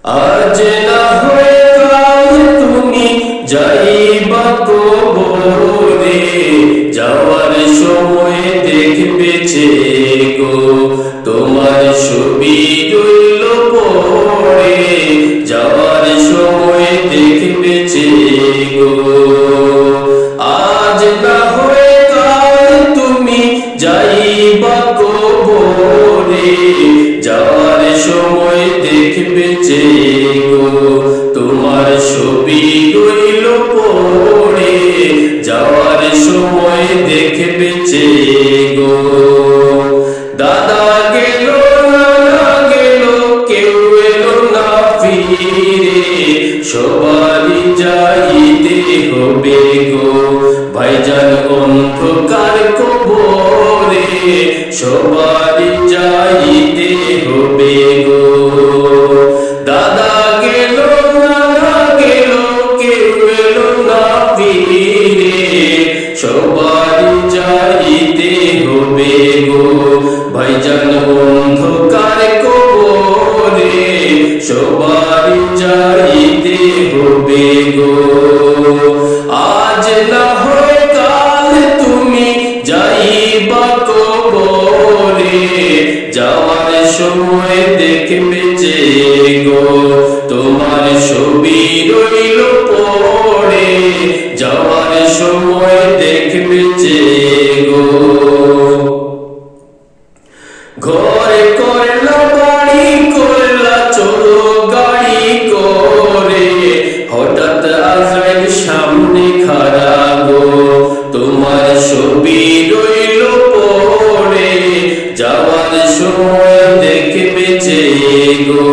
আজ না হয় কাল তুমি যাইবা কবরে, যাওয়ার সময় দেখবে চেয়ে গো তোমার ছবি রইল পড়ে, যাওয়ার সময় দেখবে চেয়ে গো। আজ না হয় কাল তুমি যাইবা কবরে, যাওয়ার সময় দেখবে চেয়ে গো তোমার ছবি রইল পড়ে, যাওয়ার সময় দেখবে চেয়ে গো। দাদা গেল নানা গেল কেউ এলো না ফিরে, সবারই যাইতে হবে গো ভাইজান অন্ধকার কবরে, সবারই যাইতে হবে গো। দাদা গেল নানা গেল কেউ এলো না ফিরে, সবারই যাইতে হবে গো ভাইজান অন্ধকার কবরে, সবারই যাইতে হবে গো। আজ না হয় কাল তুমি যাইবা কবরে, যাওয়ার সময় দেখবে চেয়ে গো তোমার ছবি রইল পড়ে, যাওয়ার সময় দেখবে চেয়ে গো। ঘর করলা বাড়ি করলা চলো গাড়ি করে, হঠাৎ আজরাইল সামনে খাড়া গো তোমার ছবি রইল পড়ে, যাওয়ার সময় দেখবে চেয়ে গো।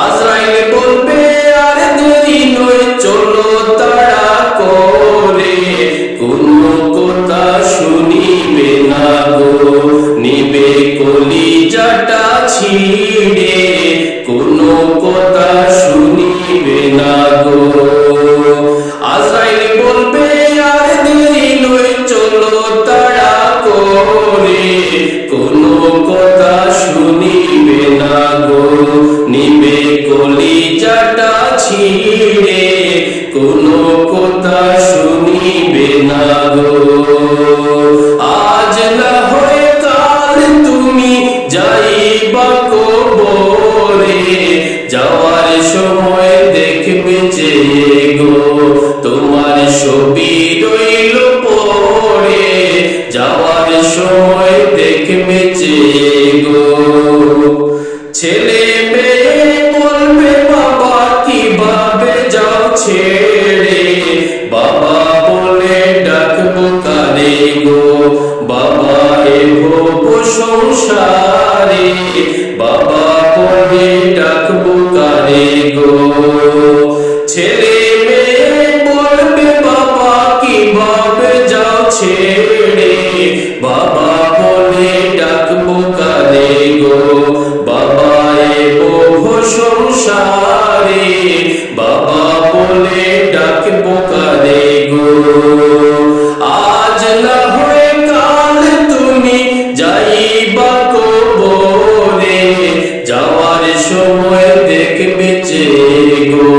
আজরাইল বলবে আর দেরি নয় চলো তাড়া করে, কোনো কথা শুনিবে না গো নিবে কলিজাটা ছিঁড়ে, কোনো কথা শুনিবে না গো। আজরাইল বলবে আর দেরি নয় চলো তাড়া করে, কোনো কথা শুনিবে না গো নিবে কলিজাটা ছিঁড়ে, কোনো কথা শুনিবে না গো। আজ না হয় কাল তুমি যাইবা কবরে, যাওয়ার সময় দেখবে চেয়ে গো তোমার ছবি রইল পড়ে, যাওয়ার সময় দেখবে চেয়ে গো। ছেলে মেয়ে বলবে বাবা কিভাবে যাও ছেড়ে, বাবা বলে ডাকবো কারে গো বাবা এগো সংসারে, বাবা বলে ডাকবো কারে গো। ছেলে মেয়ে বলবে বাবা কিভাবে যাও ছেড়ে, বাবা বলে ডাকবো কারে গো বাবা এগো সংসারে, বাবা বলে ডাকবো কারে গো। আজ না হয় কাল তুমি যাইবা কবরে, যাওয়ার সময় দেখবে চেয়ে গো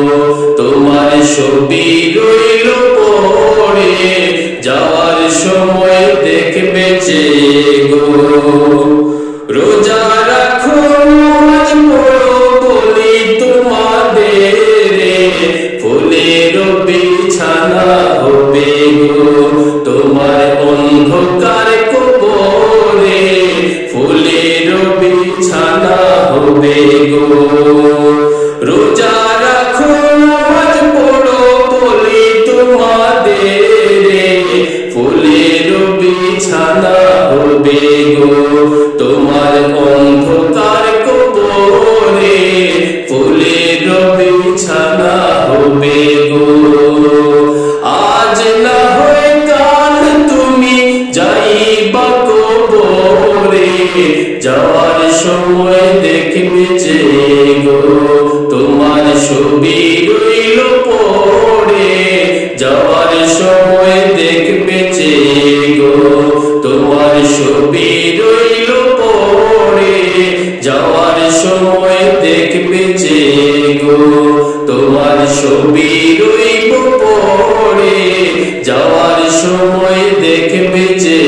তোমার ছবি রইল পড়ে, যাওয়ার সময় দেখবে চেয়ে গো। রোজা রাখো নামাজ পড়ো বলি তোমাদের, ফুলের বিছানা হবে গো তোমার অন্ধকার কবরে, ফুলের বিছানা হবে গো। রোজা রাখো নামাজ পড়ো বলি তোমাদের, ফুলের বিছানা হবে গো তোমার অন্ধকার কবরে, ফুলের বিছানা হবে গো। আজ না হয় কাল তুমি যাইবা কবরে, যাওয়ার সময় দেখবে চেয়ে গো তোমার ছবি রইল পড়ে, যাওয়ার সময় দেখবে চেয়ে গো তোমার ছবি রইল পড়ে, যাওয়ার সময় দেখবে চেয়ে ছবি রইব পড়ে, যাওয়ার সময় দেখবে যে